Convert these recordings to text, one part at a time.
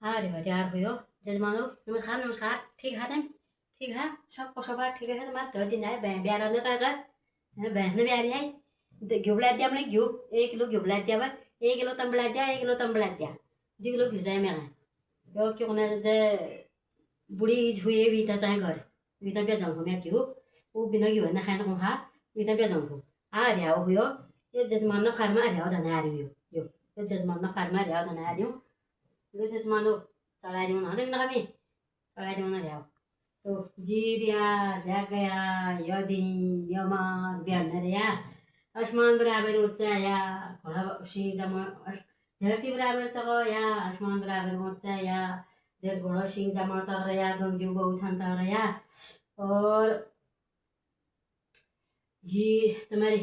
अरे वाह तैयार हुई हो जजमानो। नमस्कार नमस्कार। ठीक है तुम? ठीक है सबको सब ठीक है तुम्हारा तो दिन है ब्याह ने काय काय बहन भी आ रही है घेऊ बुला दिया हमने घेऊ 1 किलो घेऊ बुला दिया 1 किलो तम बुला दिया 1 किलो तम बुला दिया 2 किलो घेऊ जाए मैं यो क्यों ना जे बुढ़ी हुई भी तो चाहे घर भी तो बे जाऊँ मैं घेऊ वो बिना घेऊ ना खाना को खा भी तो बे जाऊँ आ रहा हो हुई हो ये जजमान खार में आ रहा हो धना आ रही हो यो जजमान खार में आ रहा हो धना आ रही हूँ lu cuma salah di mana ada mina kami salah di mana dia tuh jiria jaga ya yodin yoma biar ya asman beraber ऊंचा या थोड़ा सी जमा धरती बराबर चलो या आसमान बराबर ऊंचा या देख घोड़ा सिंह जमा तर या गंजू बहु छंता या और जी तुम्हारी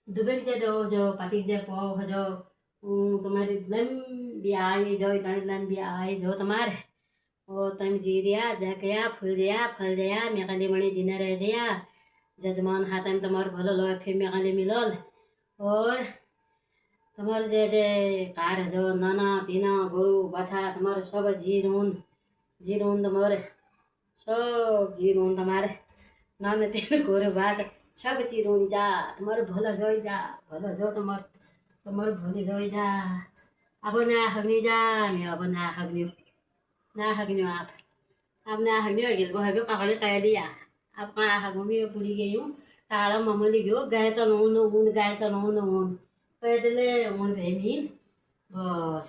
दुबई जे दो जो पाती जे पो हो जो तुम्हारी लंबी आई जो इतनी लंबी आई जो तुम्हारे ओ तुम जी दिया जगया फूल जया फल जया मेकाली मणि दिन रह जया जजमान हाथ में तुम्हारे भलो लो फिर मेकाली मिलल और तुम्हारे जे जे कार जो नाना तीना गुरु बचा तुम्हारे सब जीरून तुम्हारे सब जीरून तुम्हारे नाना तीन गुरु बचा सब जीरून जा तुम्हारे भलो जोई जा भलो जो तुम्हारे भोलि जोई जा अब ना हगनी जा मैं अब ना हगनी आप ना हगनी हो गया वो पकड़े कह दिया अब कहाँ हगू मैं बुढ़ी गई हूँ टाड़ा ममली गयो गाय चलाऊन गाय चलाऊन पैदले ऊन भेमीन बस